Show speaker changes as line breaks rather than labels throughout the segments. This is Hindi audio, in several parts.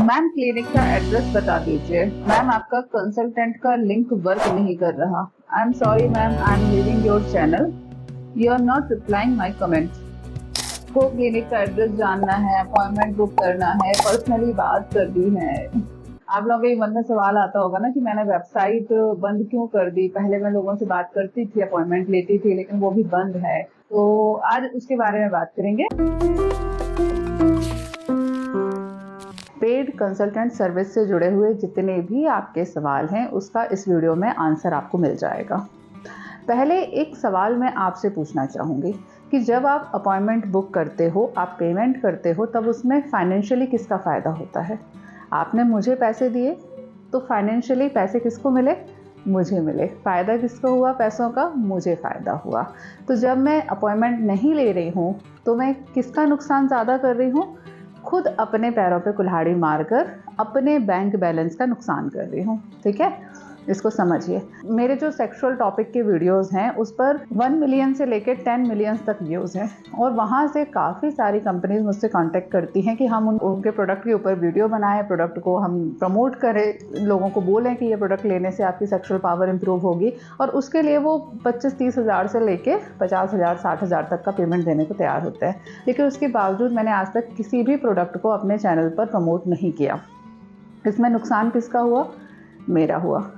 मैम क्लिनिक का एड्रेस बता दीजिए। मैम आपका कंसल्टेंट का लिंक वर्क नहीं कर रहा। I am sorry ma'am, I am leaving your channel. You are not replying my comments. को क्लिनिक का एड्रेस जानना है, अपॉइंटमेंट बुक करना है, पर्सनली बात करनी है। आप लोगों के मन में सवाल आता होगा ना कि मैंने वेबसाइट बंद क्यों कर दी। पहले मैं लोगों से बात करती थी, अपॉइंटमेंट लेती थी, लेकिन वो भी बंद है। तो आज उसके बारे में बात करेंगे। पेड कंसल्टेंट सर्विस से जुड़े हुए जितने भी आपके सवाल हैं उसका इस वीडियो में आंसर आपको मिल जाएगा। पहले एक सवाल मैं आपसे पूछना चाहूँगी कि जब आप अपॉइंटमेंट बुक करते हो, आप पेमेंट करते हो, तब उसमें फाइनेंशियली किसका फ़ायदा होता है? आपने मुझे पैसे दिए तो फाइनेंशियली पैसे किसको मिले? मुझे मिले। फ़ायदा किसको हुआ पैसों का? मुझे फ़ायदा हुआ। तो जब मैं अपॉइंटमेंट नहीं ले रही हूँ तो मैं किसका नुकसान ज़्यादा कर रही हूँ? खुद अपने पैरों पे कुल्हाड़ी मारकर अपने बैंक बैलेंस का नुकसान कर रही हूँ। ठीक है, इसको समझिए। मेरे जो सेक्सुअल टॉपिक के वीडियोस हैं उस पर 1 मिलियन से लेकर 10 मिलियन तक व्यूज़ हैं और वहाँ से काफ़ी सारी कंपनीज मुझसे कांटेक्ट करती हैं कि हम उनके प्रोडक्ट के ऊपर वीडियो बनाएं, प्रोडक्ट को हम प्रमोट करें, लोगों को बोलें कि ये प्रोडक्ट लेने से आपकी सेक्सुअल पावर इंप्रूव होगी, और उसके लिए वो 25-30 हज़ार से लेके 50 हज़ार 60 हज़ार तक का पेमेंट देने को तैयार होते हैं। लेकिन उसके बावजूद मैंने आज तक किसी भी प्रोडक्ट को अपने चैनल पर प्रमोट नहीं किया। इसमें नुकसान किसका हुआ? मेरा हुआ।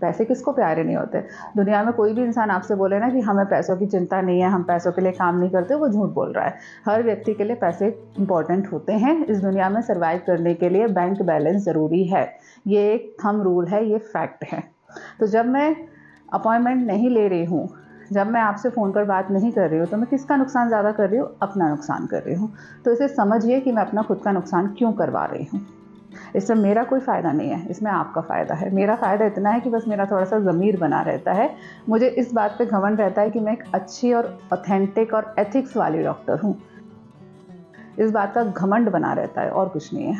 पैसे किसको प्यारे नहीं होते? दुनिया में कोई भी इंसान आपसे बोले ना कि हमें पैसों की चिंता नहीं है, हम पैसों के लिए काम नहीं करते, वो झूठ बोल रहा है। हर व्यक्ति के लिए पैसे इंपॉर्टेंट होते हैं। इस दुनिया में सर्वाइव करने के लिए बैंक बैलेंस ज़रूरी है। ये एक थंब रूल है, ये फैक्ट है। तो जब मैं अपॉइंटमेंट नहीं ले रही हूँ, जब मैं आपसे फ़ोन पर बात नहीं कर रही हूँ, तो मैं किसका नुकसान ज़्यादा कर रही हूँ? अपना नुकसान कर रही हूँ। तो इसे समझिए कि मैं अपना खुद का नुकसान क्यों करवा रही हूँ। इसमें मेरा कोई फ़ायदा नहीं है, इसमें आपका फ़ायदा है। मेरा फ़ायदा इतना है कि बस मेरा थोड़ा सा ज़मीर बना रहता है। मुझे इस बात पे घमंड रहता है कि मैं एक अच्छी और ऑथेंटिक और एथिक्स वाली डॉक्टर हूँ। इस बात का घमंड बना रहता है और कुछ नहीं है।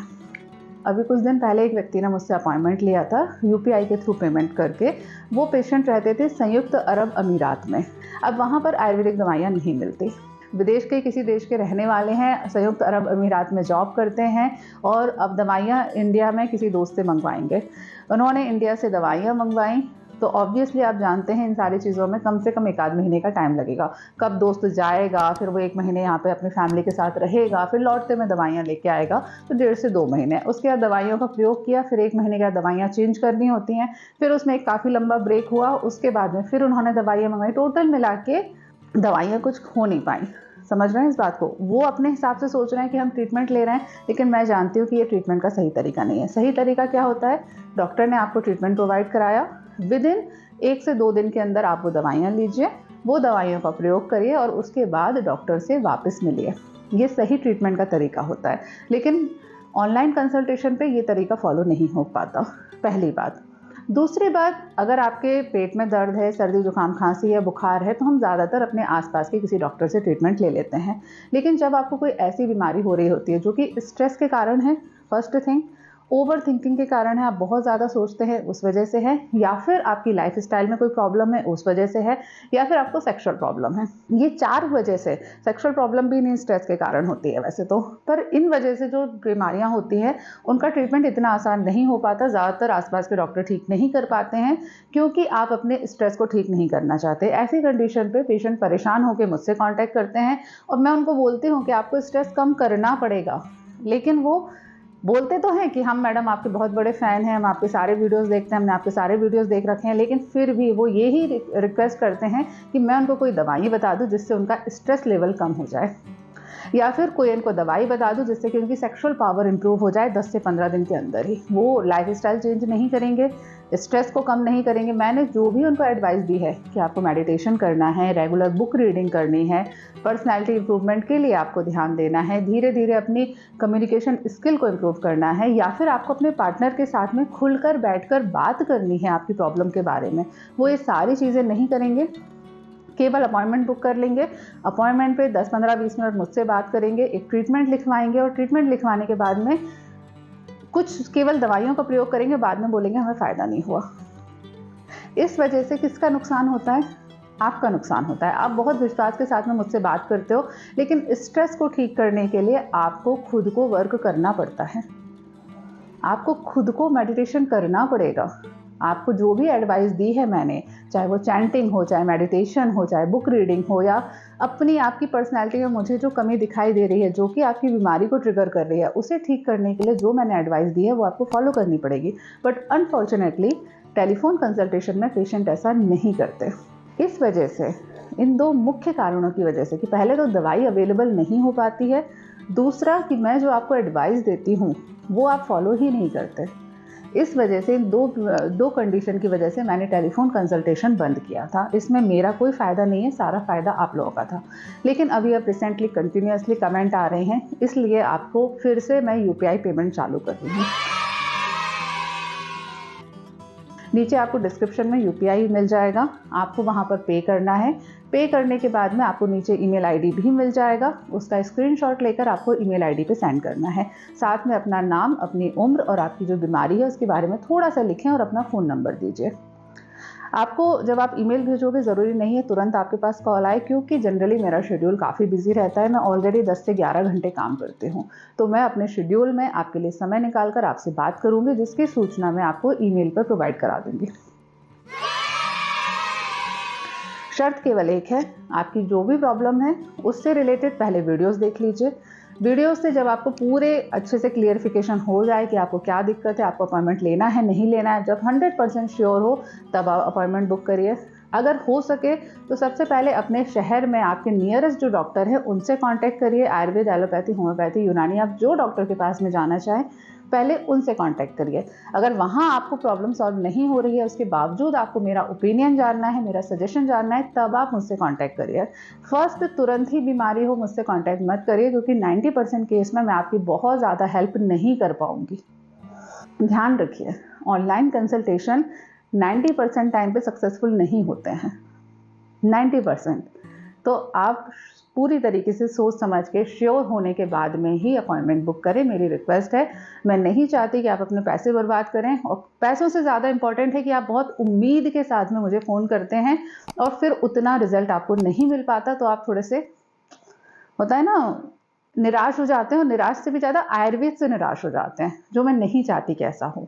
अभी कुछ दिन पहले एक व्यक्ति ने मुझसे अपॉइंटमेंट लिया था यूपीआई के थ्रू पेमेंट करके। वो पेशेंट रहते थे संयुक्त अरब अमीरात में। अब वहाँ पर आयुर्वेदिक दवाइयाँ नहीं मिलती। विदेश के किसी देश के रहने वाले हैं, संयुक्त अरब अमीरात में जॉब करते हैं और अब दवाइयाँ इंडिया में किसी दोस्त से मंगवाएंगे। उन्होंने इंडिया से दवाइयाँ मंगवाई तो ऑब्वियसली आप जानते हैं इन सारी चीज़ों में कम से कम 1 आध महीने का टाइम लगेगा। कब दोस्त जाएगा, फिर वो 1 महीने यहाँ पे अपनी फैमिली के साथ रहेगा, फिर लौटते में दवाइयाँ लेके आएगा, तो 1.5 से 2 महीने। उसके बाद दवाइयों का प्रयोग किया, फिर 1 महीने के बाद दवाइयाँ चेंज करनी होती हैं, फिर उसमें एक काफ़ी लंबा ब्रेक हुआ, उसके बाद में फिर उन्होंने दवाइयाँ मंगवाई। टोटल मिला के दवाइयाँ कुछ हो नहीं पाई। समझ रहे हैं इस बात को? वो अपने हिसाब से सोच रहे हैं कि हम ट्रीटमेंट ले रहे हैं, लेकिन मैं जानती हूँ कि ये ट्रीटमेंट का सही तरीका नहीं है। सही तरीका क्या होता है? डॉक्टर ने आपको ट्रीटमेंट प्रोवाइड कराया, विदिन 1 से 2 दिन के अंदर आप वो दवाइयाँ लीजिए, वो दवाइयों का प्रयोग करिए और उसके बाद डॉक्टर से वापस मिलिए। ये सही ट्रीटमेंट का तरीका होता है। लेकिन ऑनलाइन कंसल्टेशन पे ये तरीका फॉलो नहीं हो पाता, पहली बात। दूसरी बात, अगर आपके पेट में दर्द है, सर्दी जुकाम खांसी है, बुखार है, तो हम ज़्यादातर अपने आसपास के किसी डॉक्टर से ट्रीटमेंट ले लेते हैं। लेकिन जब आपको कोई ऐसी बीमारी हो रही होती है जो कि स्ट्रेस के कारण है, फर्स्ट थिंग, ओवर थिंकिंग के कारण है, आप बहुत ज़्यादा सोचते हैं उस वजह से है, या फिर आपकी लाइफस्टाइल में कोई प्रॉब्लम है उस वजह से है, या फिर आपको सेक्सुअल प्रॉब्लम है। ये 4 वजह से, सेक्सुअल प्रॉब्लम भी नहीं स्ट्रेस के कारण होती है वैसे तो, पर इन वजह से जो बीमारियां होती हैं उनका ट्रीटमेंट इतना आसान नहीं हो पाता। ज़्यादातर आसपास के डॉक्टर ठीक नहीं कर पाते हैं क्योंकि आप अपने स्ट्रेस को ठीक नहीं करना चाहते। ऐसी कंडीशन पे पेशेंट परेशान होकर मुझसे कॉन्टैक्ट करते हैं और मैं उनको बोलती हूँ कि आपको स्ट्रेस कम करना पड़ेगा, लेकिन वो बोलते तो हैं कि हम मैडम आपके बहुत बड़े फ़ैन हैं, हम आपके सारे वीडियोस देखते हैं, हमने आपके सारे वीडियोस देख रखे हैं, लेकिन फिर भी वो यही रिक्वेस्ट करते हैं कि मैं उनको कोई दवाई बता दूं जिससे उनका स्ट्रेस लेवल कम हो जाए, या फिर कोई इनको दवाई बता दूं जिससे कि उनकी सेक्सुअल पावर इंप्रूव हो जाए 10 से 15 दिन के अंदर ही। वो लाइफस्टाइल चेंज नहीं करेंगे, स्ट्रेस को कम नहीं करेंगे। मैंने जो भी उनको एडवाइस दी है कि आपको मेडिटेशन करना है, रेगुलर बुक रीडिंग करनी है, पर्सनैलिटी इंप्रूवमेंट के लिए आपको ध्यान देना है, धीरे धीरे अपनी कम्युनिकेशन स्किल को इम्प्रूव करना है, या फिर आपको अपने पार्टनर के साथ में खुलकर बैठकर बात करनी है आपकी प्रॉब्लम के बारे में, वो ये सारी चीज़ें नहीं करेंगे। केवल अपॉइंटमेंट बुक कर लेंगे, अपॉइंटमेंट पे 10, 15, 20 मिनट मुझसे बात करेंगे, एक ट्रीटमेंट लिखवाएंगे और ट्रीटमेंट लिखवाने के बाद में कुछ केवल दवाइयों का प्रयोग करेंगे, बाद में बोलेंगे हमें फ़ायदा नहीं हुआ। इस वजह से किसका नुकसान होता है? आपका नुकसान होता है। आप बहुत विश्वास के साथ में मुझसे बात करते हो, लेकिन स्ट्रेस को ठीक करने के लिए आपको खुद को वर्क करना पड़ता है। आपको खुद को मेडिटेशन करना पड़ेगा। आपको जो भी एडवाइस दी है मैंने, चाहे वो चैंटिंग हो, चाहे मेडिटेशन हो, चाहे बुक रीडिंग हो, या अपनी आपकी पर्सनैलिटी में मुझे जो कमी दिखाई दे रही है, जो कि आपकी बीमारी को ट्रिगर कर रही है, उसे ठीक करने के लिए जो मैंने एडवाइस दी है वो आपको फॉलो करनी पड़ेगी। बट अनफॉर्चुनेटली टेलीफोन कंसल्टेशन में पेशेंट ऐसा नहीं करते। इस वजह से, इन 2 मुख्य कारणों की वजह से, कि पहले तो दवाई अवेलेबल नहीं हो पाती है, दूसरा कि मैं जो आपको एडवाइस देती हूँ वो आप फॉलो ही नहीं करते। इस वजह से, इन दो कंडीशन की वजह से मैंने टेलीफोन कंसल्टेशन बंद किया था। इसमें मेरा कोई फ़ायदा नहीं है, सारा फ़ायदा आप लोगों का था। लेकिन अभी अब रिसेंटली कंटिन्यूसली कमेंट आ रहे हैं, इसलिए आपको फिर से मैं यूपीआई पेमेंट चालू कर रही हूँ। नीचे आपको डिस्क्रिप्शन में यूपीआई मिल जाएगा, आपको वहाँ पर पे करना है। पे करने के बाद में आपको नीचे ईमेल आईडी भी मिल जाएगा, उसका स्क्रीनशॉट लेकर आपको ईमेल आईडी पे सेंड करना है। साथ में अपना नाम, अपनी उम्र और आपकी जो बीमारी है उसके बारे में थोड़ा सा लिखें और अपना फ़ोन नंबर दीजिए। आपको जब आप ईमेल भेजोगे, ज़रूरी नहीं है तुरंत आपके पास कॉल आए, क्योंकि जनरली मेरा शेड्यूल काफ़ी बिजी रहता है। मैं ऑलरेडी 10 से 11 घंटे काम करती हूँ, तो मैं अपने शेड्यूल में आपके लिए समय निकाल कर आपसे बात करूँगी, जिसकी सूचना मैं आपको ईमेल पर प्रोवाइड करा दूँगी। शर्त केवल एक है, आपकी जो भी प्रॉब्लम है उससे रिलेटेड पहले वीडियोस देख लीजिए। वीडियोस से जब आपको पूरे अच्छे से क्लियरिफिकेशन हो जाए कि आपको क्या दिक्कत है, आपको अपॉइंटमेंट लेना है नहीं लेना है, जब 100% श्योर हो तब आप अपॉइंटमेंट बुक करिए। अगर हो सके तो सबसे पहले अपने शहर में आपके नियरेस्ट जो डॉक्टर है उनसे कांटेक्ट करिए। आयुर्वेद, एलोपैथी, होम्योपैथी, यूनानी, आप जो डॉक्टर के पास में जाना चाहें पहले उनसे कांटेक्ट करिए। अगर वहाँ आपको प्रॉब्लम सॉल्व नहीं हो रही है, उसके बावजूद आपको मेरा ओपिनियन जानना है, मेरा सजेशन जानना है, तब आप मुझसे कांटेक्ट करिए। फर्स्ट तुरंत ही बीमारी हो मुझसे कांटेक्ट मत करिए, क्योंकि 90% केस में मैं आपकी बहुत ज़्यादा हेल्प नहीं कर पाऊँगी। ध्यान रखिए, ऑनलाइन कंसल्टेशन 90% टाइम पे सक्सेसफुल नहीं होते हैं, 90%। तो आप पूरी तरीके से सोच समझ के श्योर होने के बाद में ही अपॉइंटमेंट बुक करें, मेरी रिक्वेस्ट है। मैं नहीं चाहती कि आप अपने पैसे बर्बाद करें, और पैसों से ज़्यादा इम्पॉर्टेंट है कि आप बहुत उम्मीद के साथ में मुझे फ़ोन करते हैं और फिर उतना रिजल्ट आपको नहीं मिल पाता, तो आप थोड़े से, होता है ना, निराश हो जाते हैं, और निराश से भी ज़्यादा आयुर्वेद से निराश हो जाते हैं, जो मैं नहीं चाहती कि ऐसा हो।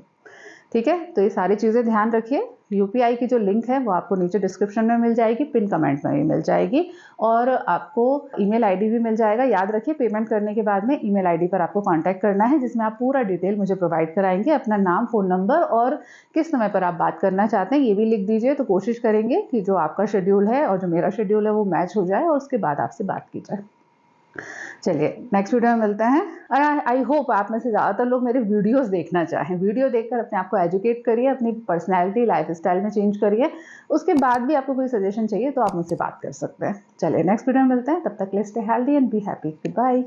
ठीक है, तो ये सारी चीज़ें ध्यान रखिए। यूपीआई की जो लिंक है वो आपको नीचे डिस्क्रिप्शन में मिल जाएगी, पिन कमेंट में भी मिल जाएगी, और आपको ईमेल आईडी भी मिल जाएगा। याद रखिए, पेमेंट करने के बाद में ईमेल आईडी पर आपको कांटेक्ट करना है, जिसमें आप पूरा डिटेल मुझे प्रोवाइड कराएंगे, अपना नाम, फ़ोन नंबर और किस समय पर आप बात करना चाहते हैं ये भी लिख दीजिए। तो कोशिश करेंगे कि जो आपका शेड्यूल है और जो मेरा शेड्यूल है वो मैच हो जाए, और उसके बाद आपसे बात की जाए। चलिए, नेक्स्ट वीडियो में मिलते हैं। और आई होप आप में से ज़्यादातर लोग मेरे वीडियोस देखना चाहें। वीडियो देखकर अपने आप को एजुकेट करिए, अपनी पर्सनैलिटी, लाइफस्टाइल में चेंज करिए। उसके बाद भी आपको कोई सजेशन चाहिए तो आप मुझसे बात कर सकते हैं। चलिए, नेक्स्ट वीडियो में मिलते हैं, तब तक के लिए stay healthy and be happy. Good bye.